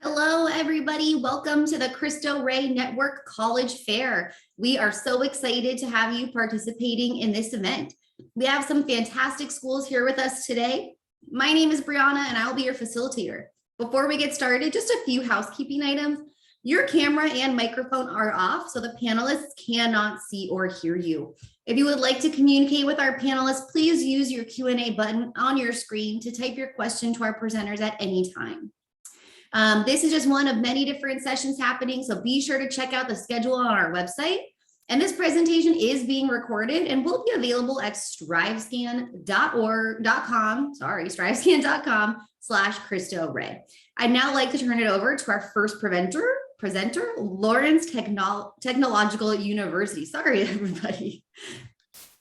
Hello, everybody. Welcome to the Cristo Rey Network College Fair. We are so excited to have you participating in this event. We have some fantastic schools here with us today. My name is Brianna, and I'll be your facilitator. Before we get started, just a few housekeeping items. Your camera and microphone are off, so the panelists cannot see or hear you. If you would like to communicate with our panelists, please use your Q&A button on your screen to type your question to our presenters at any time. This is just one of many different sessions happening, so be sure to check out the schedule on our website. And this presentation is being recorded and will be available at strivescan.com/Cristo Rey. I'd now like to turn it over to our first presenter, Lawrence Technological University. Sorry, everybody.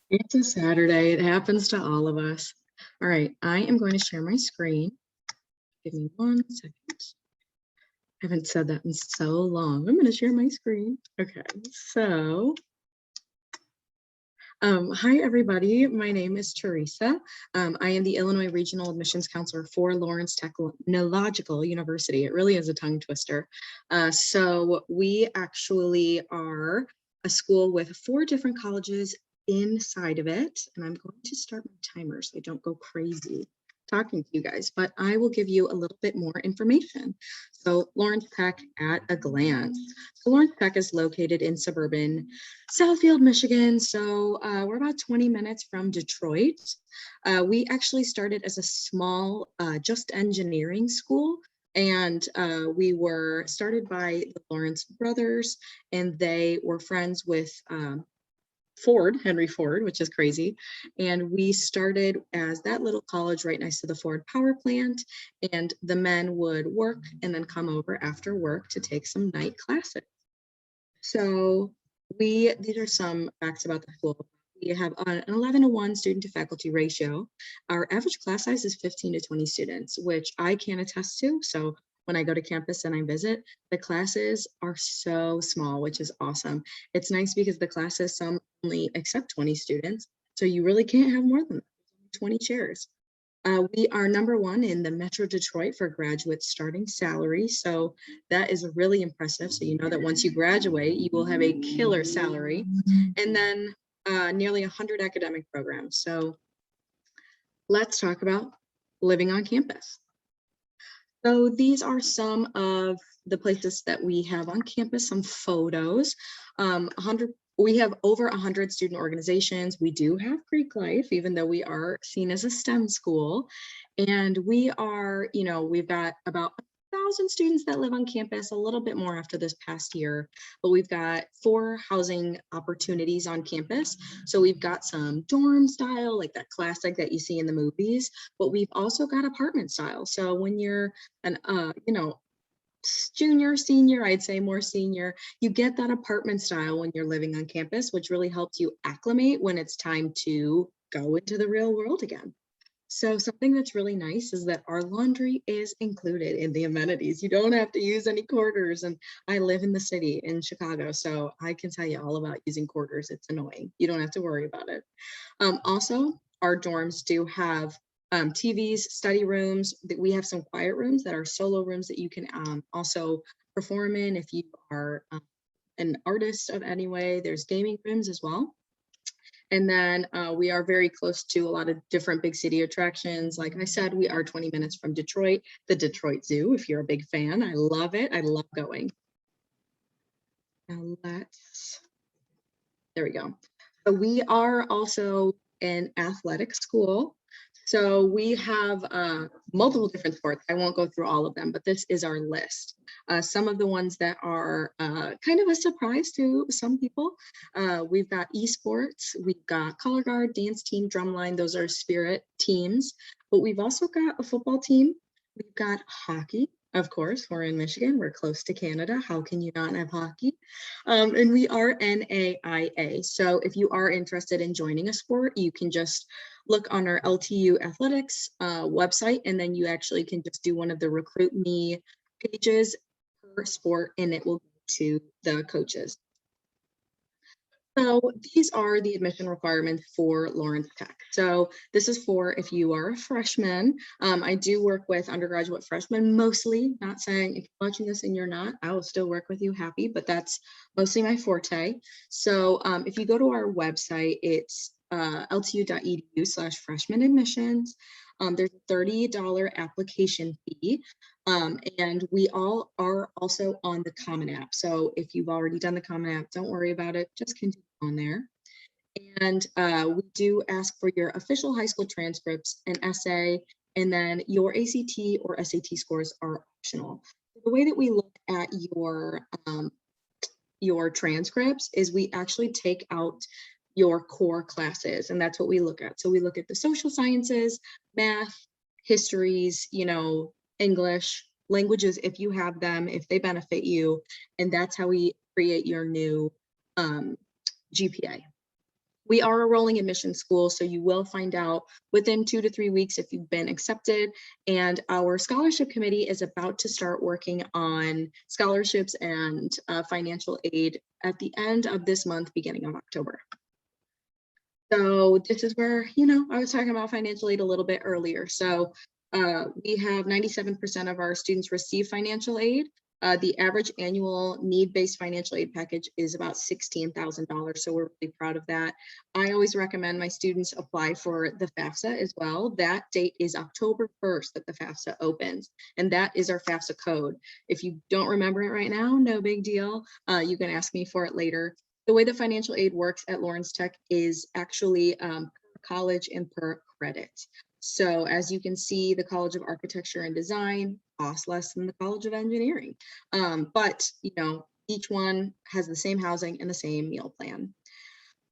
It's a Saturday. It happens to all of us. All right, I am going to share my screen. Give me 1 second. I haven't said that in so long. I'm going to share my screen. Okay, so hi, everybody. My name is Teresa. I am the Illinois Regional Admissions Counselor for Lawrence Technological University. It really is a tongue twister. So we actually are a school with 4 different colleges inside of it. And I'm going to start my timer so I don't go crazy talking to you guys, but I will give you a little bit more information. So Lawrence Tech at a glance. So Lawrence Tech is located in suburban Southfield, Michigan. So we're about 20 minutes from Detroit. We actually started as a small just engineering school, and we were started by the Lawrence brothers, and they were friends with Henry Ford, which is crazy. And we started as that little college right next to the Ford power plant, and the men would work and then come over after work to take some night classes. So these are some facts about the school. We have an 11-to-1 student to faculty ratio. Our average class size is 15 to 20 students, which I can attest to. So when I go to campus and I visit, the classes are so small, which is awesome. It's nice because the classes, some only accept 20 students, so you really can't have more than 20 chairs. We are #1 in the Metro Detroit for graduate starting salary, so that is really impressive. So you know that once you graduate, you will have a killer salary, and then nearly 100 academic programs. So let's talk about living on campus. So these are some of the places that we have on campus, some photos. We have over 100 student organizations. We do have Greek life, even though we are seen as a STEM school. And we are, we've got about 1,000 students that live on campus, a little bit more after this past year, but we've got 4 housing opportunities on campus. So we've got some dorm style, like that classic that you see in the movies, but we've also got apartment style. So when you're an, junior, senior, I'd say more senior, you get that apartment style when you're living on campus, which really helps you acclimate when it's time to go into the real world again. So something that's really nice is that our laundry is included in the amenities. You don't have to use any quarters. And I live in the city in Chicago, so I can tell you all about using quarters. It's annoying. You don't have to worry about it. Also, our dorms do have TVs, study rooms. We have some quiet rooms that are solo rooms that you can also perform in if you are an artist of any way. There's gaming rooms as well. And then we are very close to a lot of different big city attractions. Like I said, we are 20 minutes from Detroit, the Detroit Zoo, if you're a big fan. I love it. I love going. Now there we go. So we are also an athletic school. So we have multiple different sports. I won't go through all of them, but this is our list. Some of the ones that are kind of a surprise to some people. We've got esports, we've got color guard, dance team, drumline. Those are spirit teams. But we've also got a football team. We've got hockey. Of course, we're in Michigan. We're close to Canada. How can you not have hockey? And we are NAIA. So if you are interested in joining a sport, you can just look on our LTU athletics website, and then you actually can just do one of the recruit me pages per sport, and it will go to the coaches. So these are the admission requirements for Lawrence Tech. So this is for if you are a freshman. I do work with undergraduate freshmen mostly, not saying if you're watching this and you're not, I will still work with you happy, but that's mostly my forte. So if you go to our website, it's ltu.edu/freshman admissions. There's a $30 application fee. And we all are also on the Common App. So if you've already done the Common App, don't worry about it, just continue on there. And we do ask for your official high school transcripts, an essay, and then your ACT or SAT scores are optional. The way that we look at your transcripts is we actually take out your core classes, and that's what we look at. So we look at the social sciences, math, histories, English, languages, if you have them, if they benefit you, and that's how we create your new GPA. We are a rolling admission school, so you will find out within 2 to 3 weeks if you've been accepted. And our scholarship committee is about to start working on scholarships and financial aid at the end of this month, beginning of October. So this is where, I was talking about financial aid a little bit earlier. So we have 97% of our students receive financial aid. The average annual need-based financial aid package is about $16,000. So we're really proud of that. I always recommend my students apply for the FAFSA as well. That date is October 1st that the FAFSA opens, and that is our FAFSA code. If you don't remember it right now, no big deal. You can ask me for it later. The way the financial aid works at Lawrence Tech is actually per college and per credit. So as you can see, the College of Architecture and Design costs less than the College of Engineering. But each one has the same housing and the same meal plan.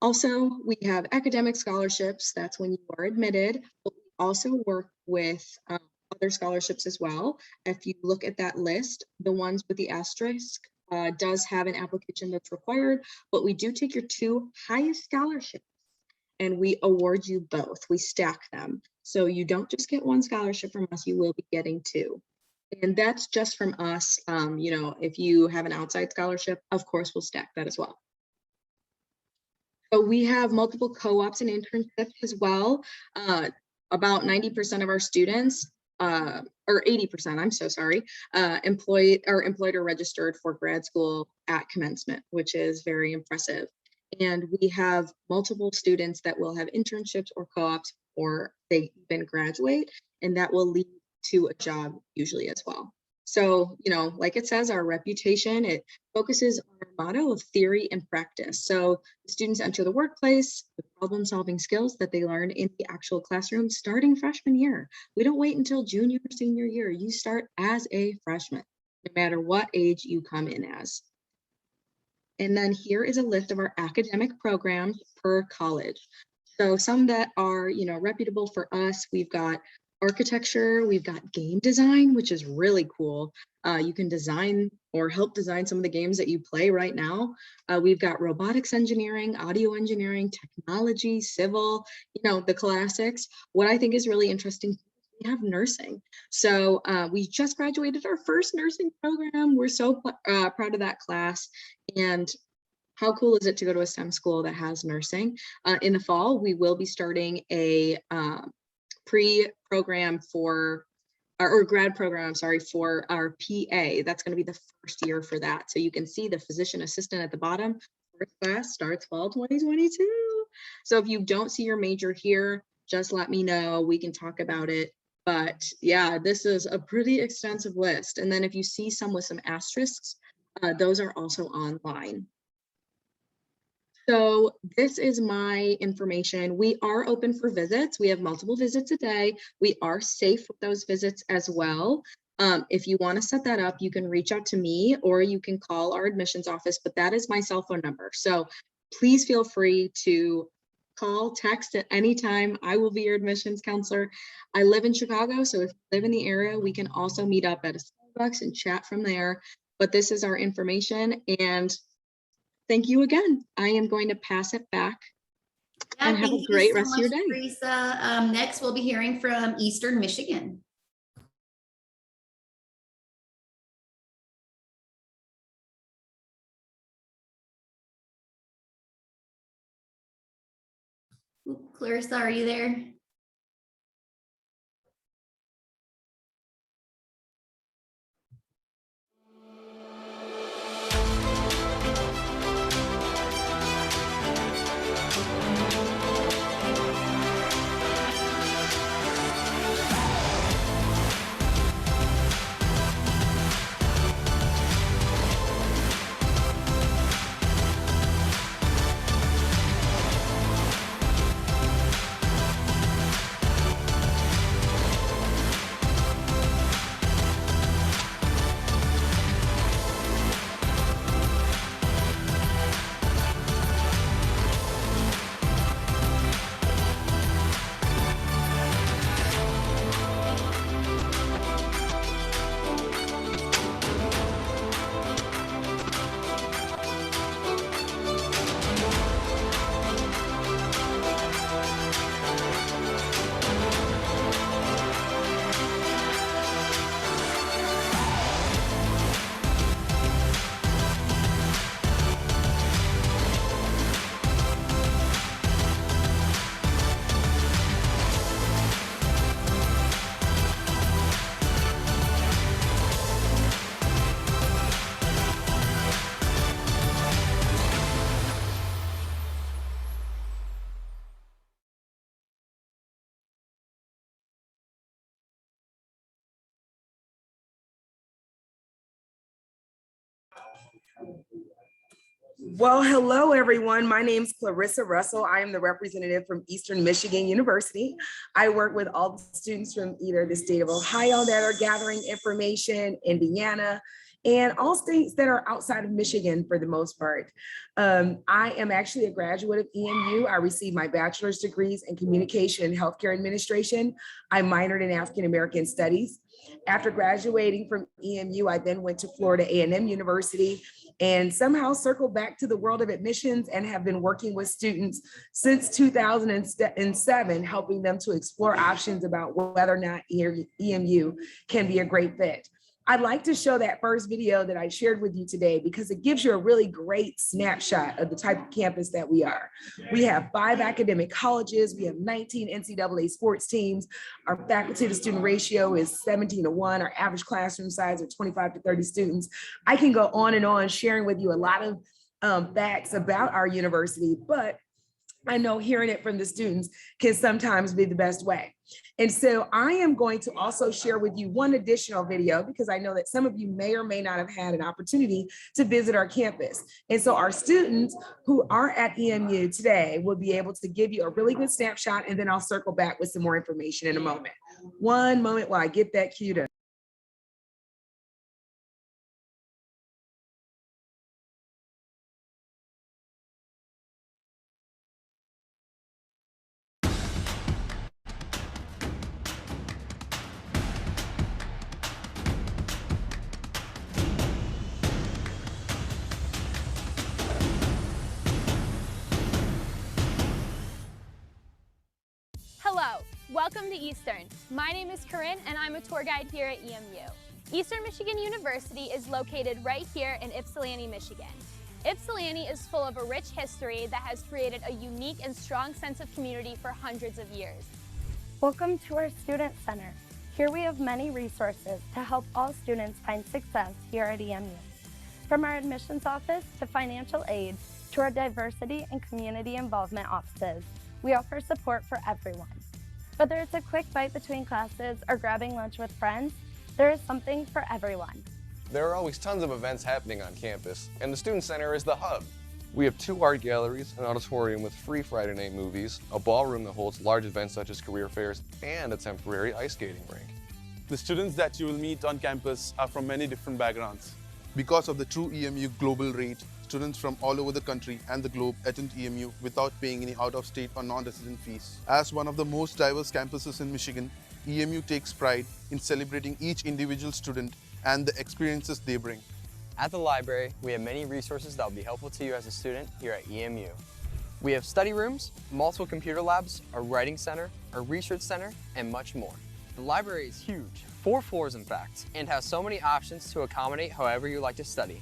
Also, we have academic scholarships. That's when you are admitted. But we also work with other scholarships as well. If you look at that list, the ones with the asterisk does have an application that's required, but we do take your 2 highest scholarships and we award you both. We stack them. So you don't just get 1 scholarship from us, you will be getting 2. And that's just from us. If you have an outside scholarship, of course, we'll stack that as well. So we have multiple co-ops and internships as well. About 90% of our students, or 80%, I'm so sorry, employed or registered for grad school at commencement, which is very impressive. And we have multiple students that will have internships or co-ops or they even graduate, and that will lead to a job usually as well. So, like it says, our reputation, it focuses on our motto of theory and practice. So the students enter the workplace with problem-solving skills that they learn in the actual classroom starting freshman year. We don't wait until junior or senior year. You start as a freshman, no matter what age you come in as. And then here is a list of our academic programs per college. So some that are, reputable for us, we've got architecture, we've got game design, which is really cool. You can design or help design some of the games that you play right now. We've got robotics engineering, audio engineering, technology, civil, the classics. What I think is really interesting, we have nursing. So we just graduated our first nursing program. We're so proud of that class. And how cool is it to go to a STEM school that has nursing? In the fall, we will be starting a pre-program for, or grad program, sorry, for our PA. That's going to be the first year for that. So you can see the physician assistant at the bottom. First class starts fall 2022. So if you don't see your major here, just let me know. We can talk about it. But yeah, this is a pretty extensive list. And then if you see some with some asterisks, those are also online. So this is my information. We are open for visits. We have multiple visits a day. We are safe with those visits as well. If you want to set that up, you can reach out to me or you can call our admissions office, but that is my cell phone number. So please feel free to call, text at any time. I will be your admissions counselor. I live in Chicago, so if you live in the area, we can also meet up at a Starbucks and chat from there. But this is our information, and thank you again. I am going to pass it back and have a great rest of your day. Teresa. Next, we'll be hearing from Eastern Michigan. Oop, Clarissa, are you there? Well, hello, everyone. My name is Clarissa Russell. I am the representative from Eastern Michigan University. I work with all the students from either the state of Ohio that are gathering information, Indiana, and all states that are outside of Michigan for the most part. I am actually a graduate of EMU. I received my bachelor's degrees in communication and healthcare administration. I minored in African American studies. After graduating from EMU, I then went to Florida A&M University and somehow circled back to the world of admissions and have been working with students since 2007, helping them to explore options about whether or not EMU can be a great fit. I'd like to show that first video that I shared with you today because it gives you a really great snapshot of the type of campus that we are. We have 5 academic colleges. We have 19 NCAA sports teams. Our faculty to student ratio is 17:1. Our average classroom size are 25 to 30 students. I can go on and on sharing with you a lot of facts about our university, but I know hearing it from the students can sometimes be the best way. And so I am going to also share with you one additional video because I know that some of you may or may not have had an opportunity to visit our campus. And so our students who are at EMU today will be able to give you a really good snapshot, and then I'll circle back with some more information in a moment. One moment while I get that queued up. Hello, welcome to Eastern. My name is Corinne and I'm a tour guide here at EMU. Eastern Michigan University is located right here in Ypsilanti, Michigan. Ypsilanti is full of a rich history that has created a unique and strong sense of community for hundreds of years. Welcome to our Student Center. Here we have many resources to help all students find success here at EMU. From our admissions office to financial aid to our diversity and community involvement offices, we offer support for everyone. Whether it's a quick bite between classes or grabbing lunch with friends, there is something for everyone. There are always tons of events happening on campus, and the Student Center is the hub. We have 2 art galleries, an auditorium with free Friday night movies, a ballroom that holds large events such as career fairs, and a temporary ice skating rink. The students that you will meet on campus are from many different backgrounds. Because of the true EMU global rate, students from all over the country and the globe attend EMU without paying any out-of-state or non-resident fees. As one of the most diverse campuses in Michigan, EMU takes pride in celebrating each individual student and the experiences they bring. At the library, we have many resources that will be helpful to you as a student here at EMU. We have study rooms, multiple computer labs, a writing center, a research center, and much more. The library is huge, 4 floors in fact, and has so many options to accommodate however you like to study.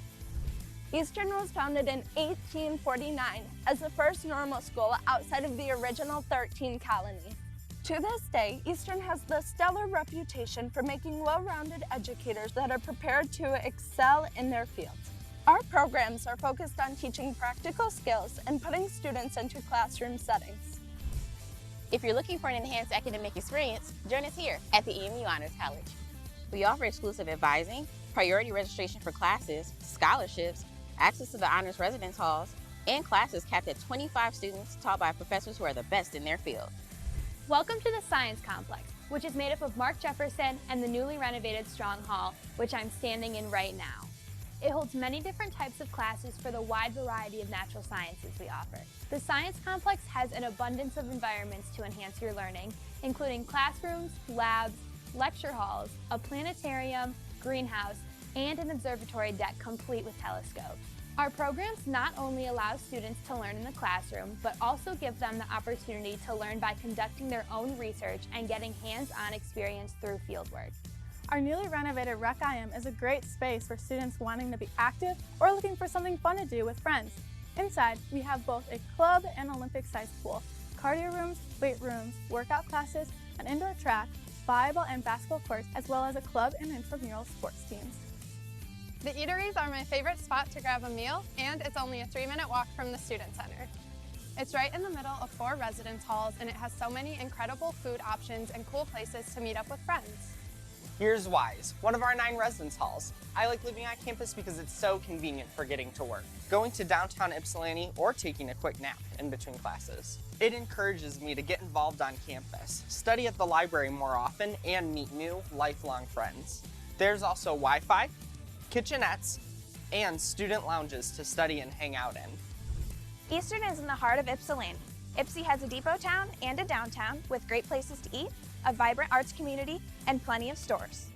Eastern was founded in 1849 as the first normal school outside of the original 13 colonies. To this day, Eastern has the stellar reputation for making well-rounded educators that are prepared to excel in their fields. Our programs are focused on teaching practical skills and putting students into classroom settings. If you're looking for an enhanced academic experience, join us here at the EMU Honors College. We offer exclusive advising, priority registration for classes, scholarships, access to the honors residence halls, and classes capped at 25 students taught by professors who are the best in their field. Welcome to the Science Complex, which is made up of Mark Jefferson and the newly renovated Strong Hall, which I'm standing in right now. It holds many different types of classes for the wide variety of natural sciences we offer. The Science Complex has an abundance of environments to enhance your learning, including classrooms, labs, lecture halls, a planetarium, greenhouse, and an observatory deck complete with telescopes. Our programs not only allow students to learn in the classroom, but also give them the opportunity to learn by conducting their own research and getting hands-on experience through fieldwork. Our newly renovated Rec IM is a great space for students wanting to be active or looking for something fun to do with friends. Inside, we have both a club and Olympic-sized pool, cardio rooms, weight rooms, workout classes, an indoor track, volleyball and basketball courts, as well as a club and intramural sports teams. The eateries are my favorite spot to grab a meal, and it's only a 3-minute walk from the Student Center. It's right in the middle of 4 residence halls, and it has so many incredible food options and cool places to meet up with friends. Here's Wise, one of our 9 residence halls. I like living on campus because it's so convenient for getting to work, going to downtown Ypsilanti, or taking a quick nap in between classes. It encourages me to get involved on campus, study at the library more often, and meet new, lifelong friends. There's also Wi-Fi, kitchenettes, and student lounges to study and hang out in. Eastern is in the heart of Ypsilanti. Ypsi has a depot town and a downtown with great places to eat, a vibrant arts community, and plenty of stores.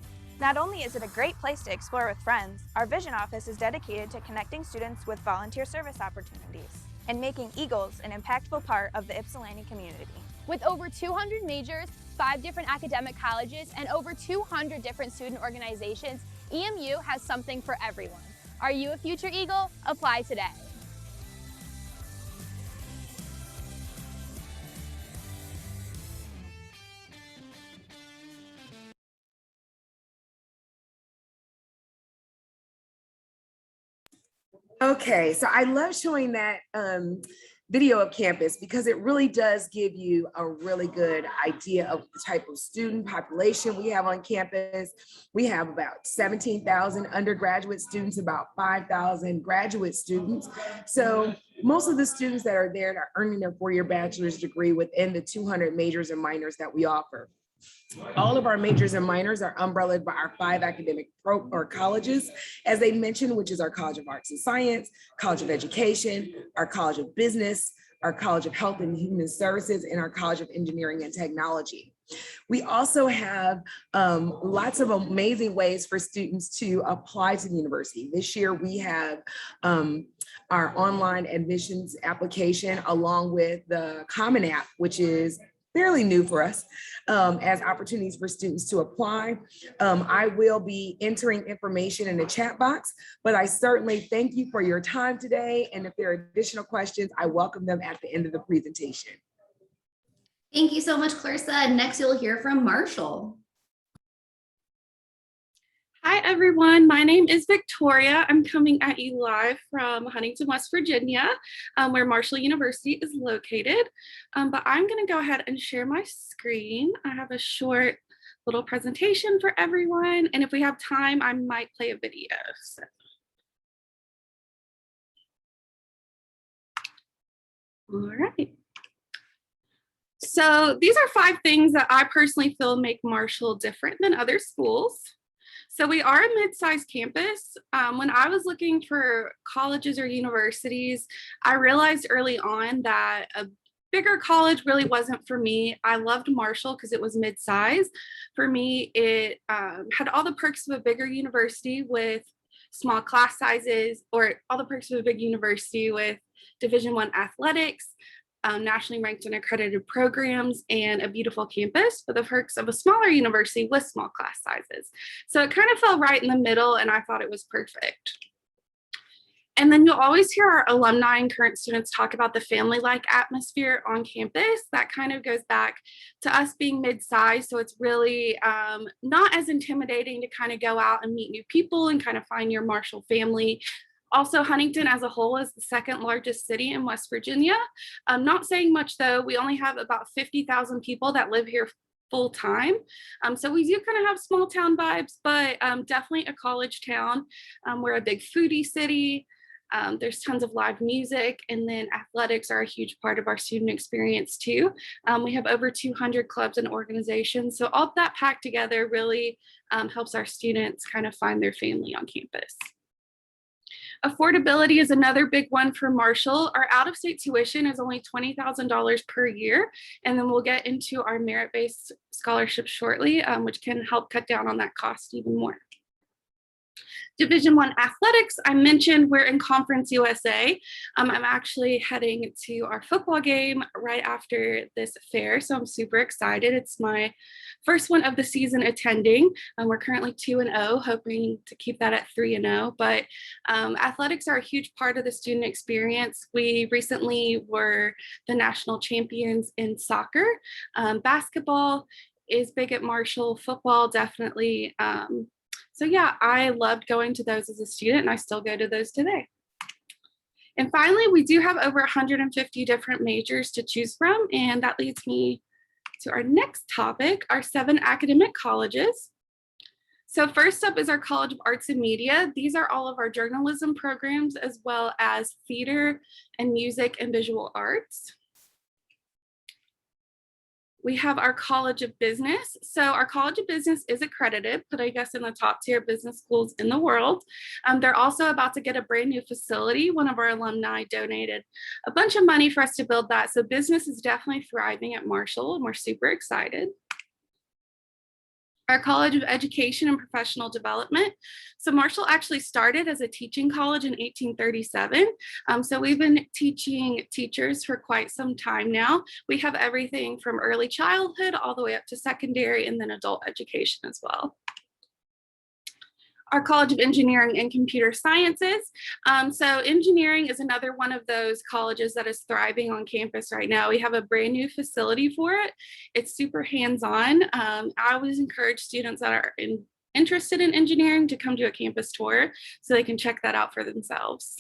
Not only is it a great place to explore with friends, our Vision Office is dedicated to connecting students with volunteer service opportunities and making Eagles an impactful part of the Ypsilanti community. With over 200 majors, 5 different academic colleges, and over 200 different student organizations, EMU has something for everyone. Are you a future Eagle? Apply today. Okay, so I love showing that video of campus because it really does give you a really good idea of the type of student population we have on campus. We have about 17,000 undergraduate students, about 5,000 graduate students. So most of the students that are there are earning their 4-year bachelor's degree within the 200 majors and minors that we offer. All of our majors and minors are umbrellaed by our 5 academic colleges, as they mentioned, which is our College of Arts and Science, College of Education, our College of Business, our College of Health and Human Services, and our College of Engineering and Technology. We also have lots of amazing ways for students to apply to the university. This year we have our online admissions application along with the Common App, which is fairly new for us, as opportunities for students to apply. I will be entering information in the chat box, but I certainly thank you for your time today. And if there are additional questions, I welcome them at the end of the presentation. Thank you so much, Clarissa. Next, you'll hear from Marshall. Hi, everyone. My name is Victoria. I'm coming at you live from Huntington, West Virginia, where Marshall University is located. But I'm going to go ahead and share my screen. I have a short little presentation for everyone. And if we have time, I might play a video. All right. So these are 5 things that I personally feel make Marshall different than other schools. So we are a mid-sized campus. When I was looking for colleges or universities, I realized early on that a bigger college really wasn't for me. I loved Marshall because it was mid-sized. For me, it had all the perks of a bigger university with small class sizes, or all the perks of a big university with Division I athletics, nationally ranked and accredited programs, and a beautiful campus for the perks of a smaller university with small class sizes. So it kind of fell right in the middle, and I thought it was perfect. And then you'll always hear our alumni and current students talk about the family-like atmosphere on campus. That kind of goes back to us being mid-sized, so it's really not as intimidating to kind of go out and meet new people and kind of find your Marshall family. Also, Huntington as a whole is the second largest city in West Virginia. Not saying much though, we only have about 50,000 people that live here full time. So we do kind of have small town vibes, but definitely a college town. We're a big foodie city. There's tons of live music, and then athletics are a huge part of our student experience too. We have over 200 clubs and organizations. So all that packed together really helps our students kind of find their family on campus. Affordability is another big one for Marshall. Our out-of-state tuition is only $20,000 per year, and then we'll get into our merit-based scholarship shortly, which can help cut down on that cost even more. Division I athletics, I mentioned we're in Conference USA. I'm actually heading to our football game right after this fair, so I'm super excited. It's my first one of the season attending. We're currently 2-0, hoping to keep that at 3-0, but athletics are a huge part of the student experience. We recently were the national champions in soccer. Basketball is big at Marshall, football definitely. So yeah, I loved going to those as a student, and I still go to those today. And finally, we do have over 150 different majors to choose from, and that leads me to our next topic, our 7 academic colleges. So first up is our College of Arts and Media. These are all of our journalism programs, as well as theater and music and visual arts. We have our College of Business. So our College of Business is accredited, put I guess in the top tier business schools in the world. They're also about to get a brand new facility. One of our alumni donated a bunch of money for us to build that. So business is definitely thriving at Marshall, and we're super excited. Our College of Education and Professional Development. So Marshall actually started as a teaching college in 1837. So we've been teaching teachers for quite some time now. We have everything from early childhood all the way up to secondary and then adult education as well. Our College of Engineering and Computer Sciences. So engineering is another one of those colleges that is thriving on campus right now. We have a brand new facility for it. It's super hands-on. I always encourage students that are interested in engineering to come to a campus tour so they can check that out for themselves.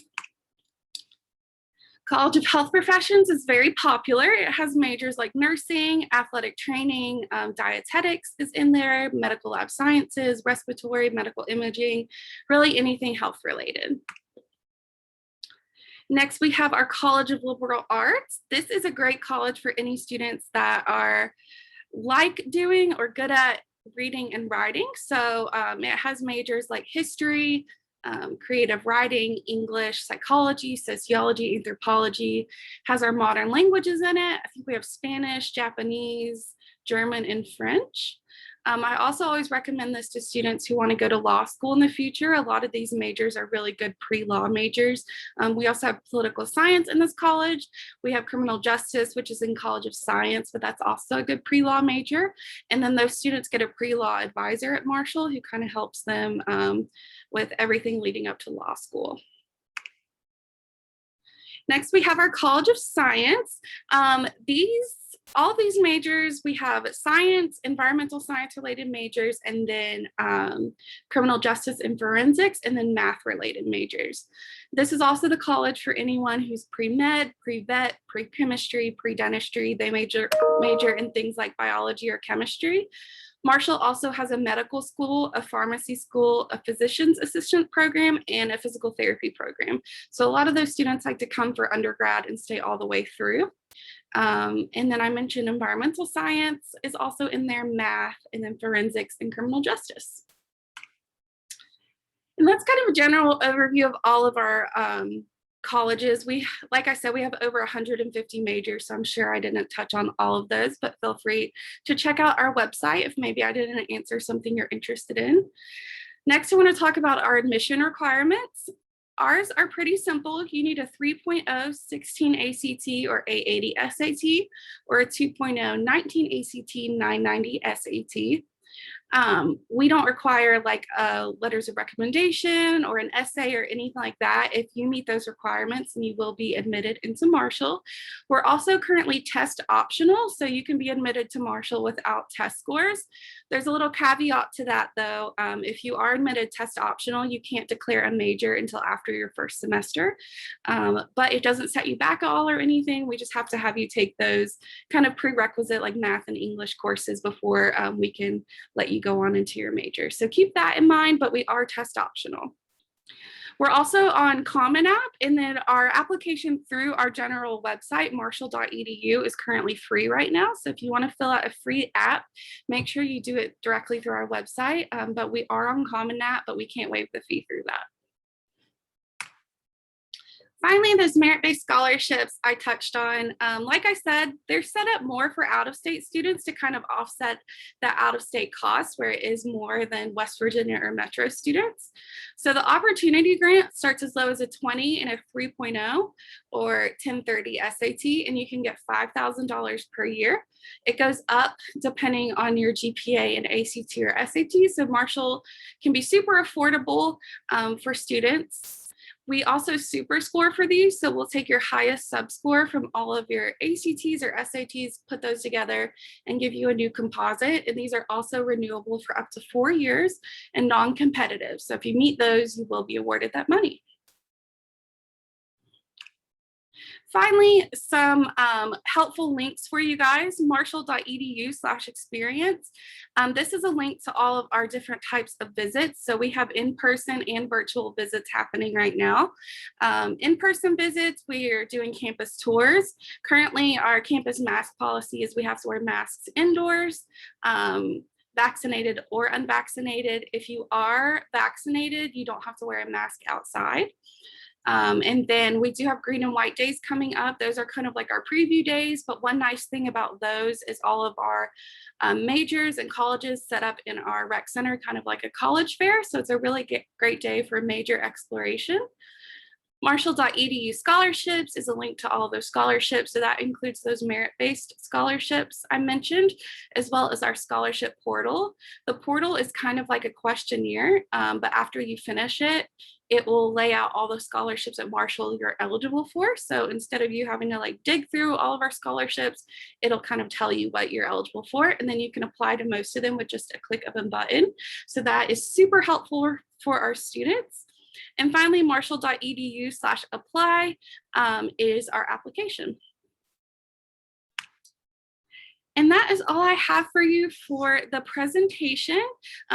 College of Health Professions is very popular. It has majors like nursing, athletic training, dietetics is in there, medical lab sciences, respiratory, medical imaging, really anything health related. Next, we have our College of Liberal Arts. This is a great college for any students that are like doing or good at reading and writing. So it has majors like history, creative writing, English, psychology, sociology, anthropology, has our modern languages in it. I think we have Spanish, Japanese, German, and French. I also always recommend this to students who want to go to law school in the future. A lot of these majors are really good pre-law majors. We also have political science in this college. We have criminal justice, which is in College of Science, but that's also a good pre-law major. And then those students get a pre-law advisor at Marshall who kind of helps them with everything leading up to law school. Next, we have our College of Science. All these majors, we have science, environmental science related majors, and then criminal justice and forensics, and then math related majors. This is also the college for anyone who's pre-med, pre-vet, pre-chemistry, pre-dentistry. They major in things like biology or chemistry. Marshall also has a medical school, a pharmacy school, a physician's assistant program, and a physical therapy program. So a lot of those students like to come for undergrad and stay all the way through. And then I mentioned environmental science is also in there, math, and then forensics and criminal justice. And that's kind of a general overview of all of our colleges. Like I said, we have over 150 majors, so I'm sure I didn't touch on all of those, but feel free to check out our website if maybe I didn't answer something you're interested in. Next, I want to talk about our admission requirements. Ours are pretty simple. You need a 3.0 16 ACT or 880 SAT, or a 2.0 19 ACT 990 SAT. We don't require like letters of recommendation or an essay or anything like that. If you meet those requirements, then you will be admitted into Marshall. We're also currently test optional, so you can be admitted to Marshall without test scores. There's a little caveat to that though. If you are admitted test optional, you can't declare a major until after your first semester, but it doesn't set you back at all or anything. We just have to have you take those kind of prerequisite like math and English courses before we can let you go on into your major. So keep that in mind, but we are test optional. We're also on Common App, and then our application through our general website, marshall.edu, is currently free right now. So if you want to fill out a free app, make sure you do it directly through our website. But we are on Common App, but we can't waive the fee through that. Finally, those merit-based scholarships I touched on, like I said, they're set up more for out-of-state students to kind of offset that out-of-state cost where it is more than West Virginia or Metro students. So the opportunity grant starts as low as a 20 and a 3.0 or 1030 SAT, and you can get $5,000 per year. It goes up depending on your GPA and ACT or SAT. So Marshall can be super affordable for students. We also super score for these. So we'll take your highest sub score from all of your ACTs or SATs, put those together and give you a new composite. And these are also renewable for up to 4 years and non-competitive. So if you meet those, you will be awarded that money. Finally, some helpful links for you guys, marshall.edu/experience. This is a link to all of our different types of visits. So we have in-person and virtual visits happening right now. In-person visits, we are doing campus tours. Currently, our campus mask policy is we have to wear masks indoors. Vaccinated or unvaccinated. If you are vaccinated, you don't have to wear a mask outside. And then we do have green and white days coming up. Those are kind of like our preview days, but one nice thing about those is all of our majors and colleges set up in our rec center, kind of like a college fair. So it's a really great day for major exploration. Marshall.edu scholarships is a link to all of those scholarships. So that includes those merit-based scholarships I mentioned, as well as our scholarship portal. The portal is kind of like a questionnaire, but after you finish it, it will lay out all the scholarships at Marshall you're eligible for. So instead of you having to like dig through all of our scholarships, it'll kind of tell you what you're eligible for. And then you can apply to most of them with just a click of a button. So that is super helpful for our students. And finally, marshall.edu/apply is our application. And that is all I have for you for the presentation.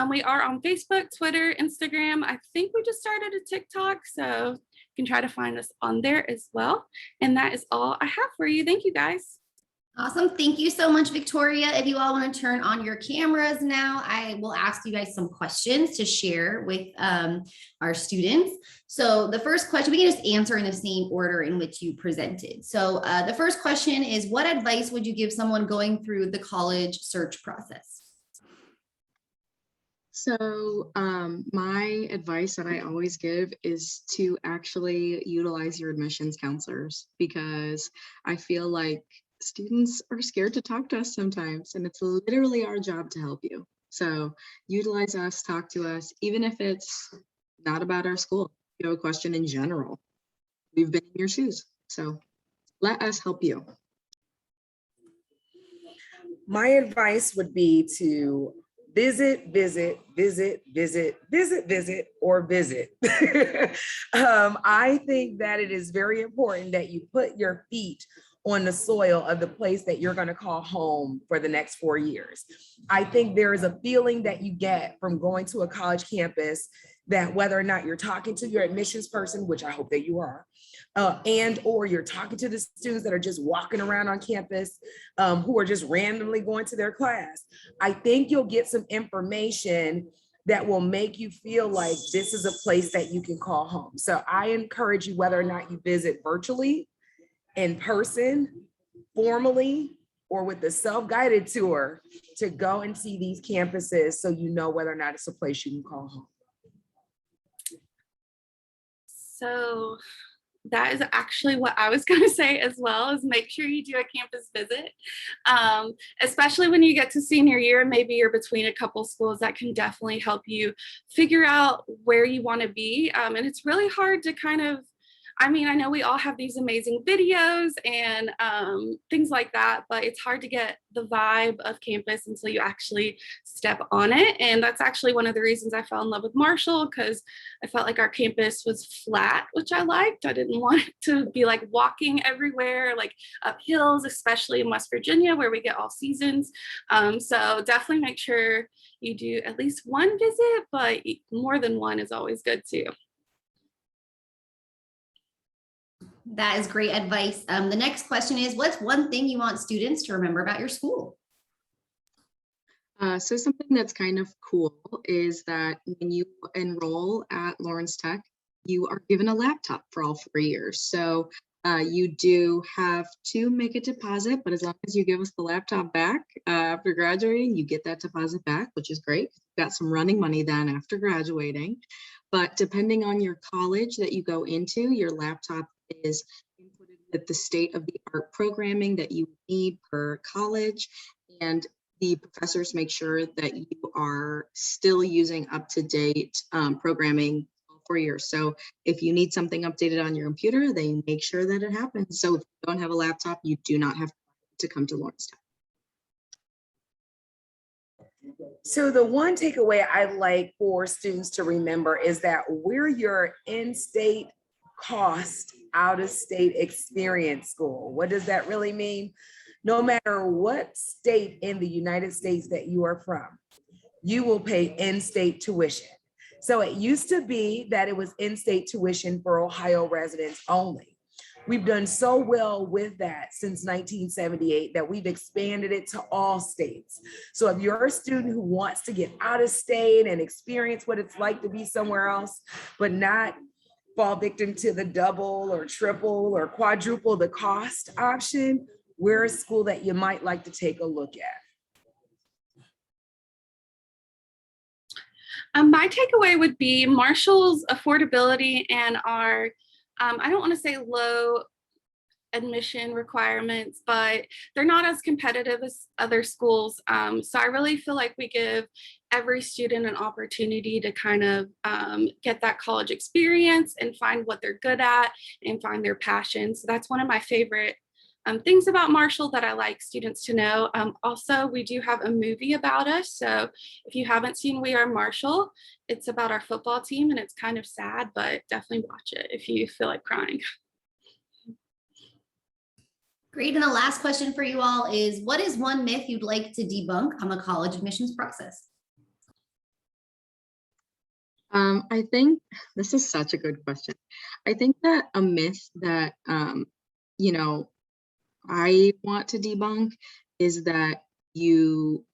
We are on Facebook, Twitter, Instagram. I think we just started a TikTok, so you can try to find us on there as well. And that is all I have for you. Thank you, guys. Awesome. Thank you so much, Victoria. If you all want to turn on your cameras now, I will ask you guys some questions to share with our students. So the first question, we can just answer in the same order in which you presented. So the first question is, what advice would you give someone going through the college search process? So my advice that I always give is to actually utilize your admissions counselors, because I feel like students are scared to talk to us sometimes, and it's literally our job to help you. So utilize us, talk to us, even if it's not about our school. You have a question in general. We've been in your shoes, so let us help you. My advice would be to visit, or visit. I think that it is very important that you put your feet on the soil of the place that you're going to call home for the next 4 years. I think there is a feeling that you get from going to a college campus that whether or not you're talking to your admissions person, which I hope that you are, and or you're talking to the students that are just walking around on campus, who are just randomly going to their class, I think you'll get some information that will make you feel like this is a place that you can call home. So I encourage you, whether or not you visit virtually, in person, formally, or with the self-guided tour, to go and see these campuses so you know whether or not it's a place you can call home. So that is actually what I was going to say as well, is make sure you do a campus visit, especially when you get to senior year and maybe you're between a couple schools. That can definitely help you figure out where you want to be. And it's really hard to kind of, I mean, I know we all have these amazing videos and things like that, but it's hard to get the vibe of campus until you actually step on it. And that's actually one of the reasons I fell in love with Marshall, because I felt like our campus was flat, which I liked. I didn't want it to be like walking everywhere, like up hills, especially in West Virginia where we get all seasons. So definitely make sure you do at least one visit, but more than one is always good too. That is great advice. The next question is, what's one thing you want students to remember about your school? So something that's kind of cool is that when you enroll at Lawrence Tech, you are given a laptop for all 4 years. So you do have to make a deposit, but as long as you give us the laptop back after graduating, you get that deposit back, which is great. You've got some running money then after graduating. But depending on your college that you go into, your laptop is inputted with the state-of-the-art programming that you need per college, and the professors make sure that you are still using up-to-date programming for years. So if you need something updated on your computer, they make sure that it happens. So if you don't have a laptop, you do not have to come to Lawrence Tech. So the one takeaway I like for students to remember is that we're your in-state cost out-of-state experience school. What does that really mean? No matter what state in the United States that you are from, you will pay in-state tuition. So it used to be that it was in-state tuition for Ohio residents only. We've done so well with that since 1978 that we've expanded it to all states. So if you're a student who wants to get out of state and experience what it's like to be somewhere else, but not fall victim to the double or triple or quadruple the cost option, we're a school that you might like to take a look at. My takeaway would be Marshall's affordability and our, I don't want to say low admission requirements, but they're not as competitive as other schools. So I really feel like we give every student an opportunity to kind of get that college experience and find what they're good at and find their passion. So that's one of my favorite things about Marshall that I like students to know. Also, we do have a movie about us. So if you haven't seen We Are Marshall, it's about our football team and it's kind of sad, but definitely watch it if you feel like crying. Great. And the last question for you all is, what is one myth you'd like to debunk on the college admissions process? I think this is such a good question. I think that a myth that, I want to debunk is that you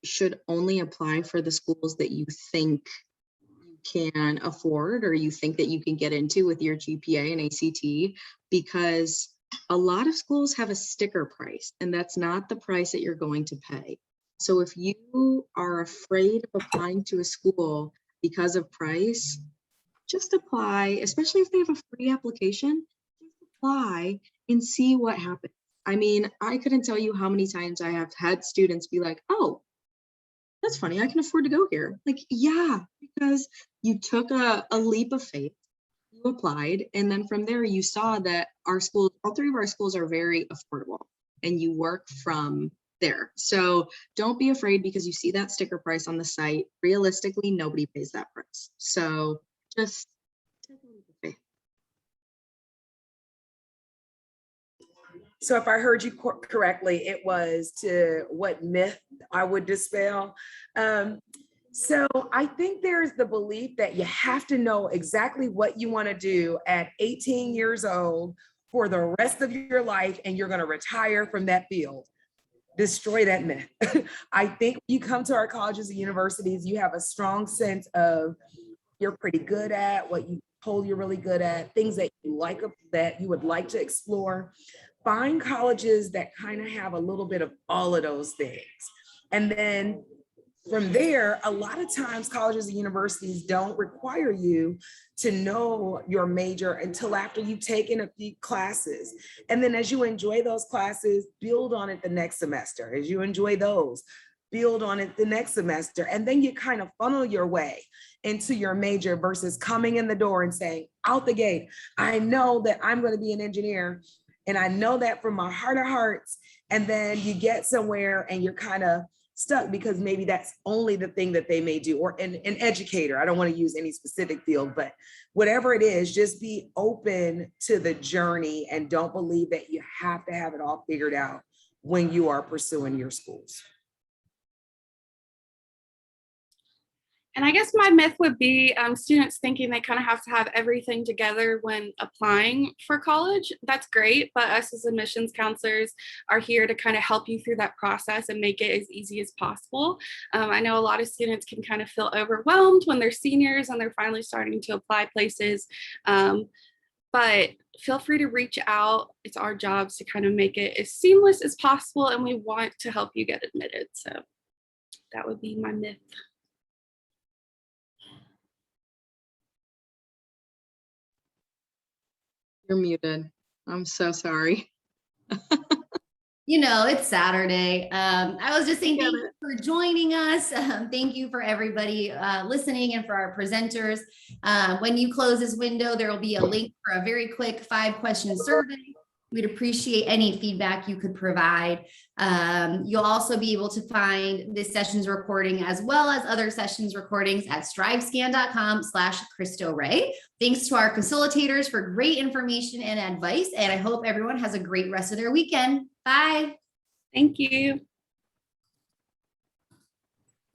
should only apply for the schools that you think you can afford or you think that you can get into with your GPA and ACT, because a lot of schools have a sticker price and that's not the price that you're going to pay. So if you are afraid of applying to a school because of price, just apply, especially if they have a free application, just apply and see what happens. I mean, I couldn't tell you how many times I have had students be like, oh, that's funny, I can afford to go here. Like, yeah, because you took a leap of faith, you applied, and then from there you saw that our schools, all three of our schools are very affordable and you work from there. So don't be afraid because you see that sticker price on the site. Realistically, nobody pays that price. So just take a leap of faith. So if I heard you correctly, it was to what myth I would dispel. So I think there's the belief that you have to know exactly what you want to do at 18 years old for the rest of your life, and you're going to retire from that field. Destroy that myth. I think you come to our colleges and universities, you have a strong sense of you're pretty good at, what you told you're really good at, things that you like, that you would like to explore. Find colleges that kind of have a little bit of all of those things. And then From there, a lot of times colleges and universities don't require you to know your major until after you've taken a few classes. And then as you enjoy those classes, build on it the next semester. As you enjoy those, build on it the next semester. And then you kind of funnel your way into your major versus coming in the door and saying, out the gate, I know that I'm going to be an engineer. And I know that from my heart of hearts. And then you get somewhere and you're kind of stuck because maybe that's only the thing that they may do, or an educator. I don't want to use any specific field, but whatever it is, just be open to the journey and don't believe that you have to have it all figured out when you are pursuing your schools. And I guess my myth would be students thinking they kind of have to have everything together when applying for college. That's great, but us as admissions counselors are here to kind of help you through that process and make it as easy as possible. I know a lot of students can kind of feel overwhelmed when they're seniors and they're finally starting to apply places. But feel free to reach out. It's our jobs to kind of make it as seamless as possible, and we want to help you get admitted. So that would be my myth. You're muted. I'm so sorry. You know, it's Saturday. I was just saying thank you for joining us. Thank you for everybody listening and for our presenters. When you close this window, there will be a link for a very quick 5-question survey. We'd appreciate any feedback you could provide. You'll also be able to find this session's recording as well as other sessions recordings at strivescan.com/Cristo Rey. Thanks to our facilitators for great information and advice. And I hope everyone has a great rest of their weekend. Bye. Thank you.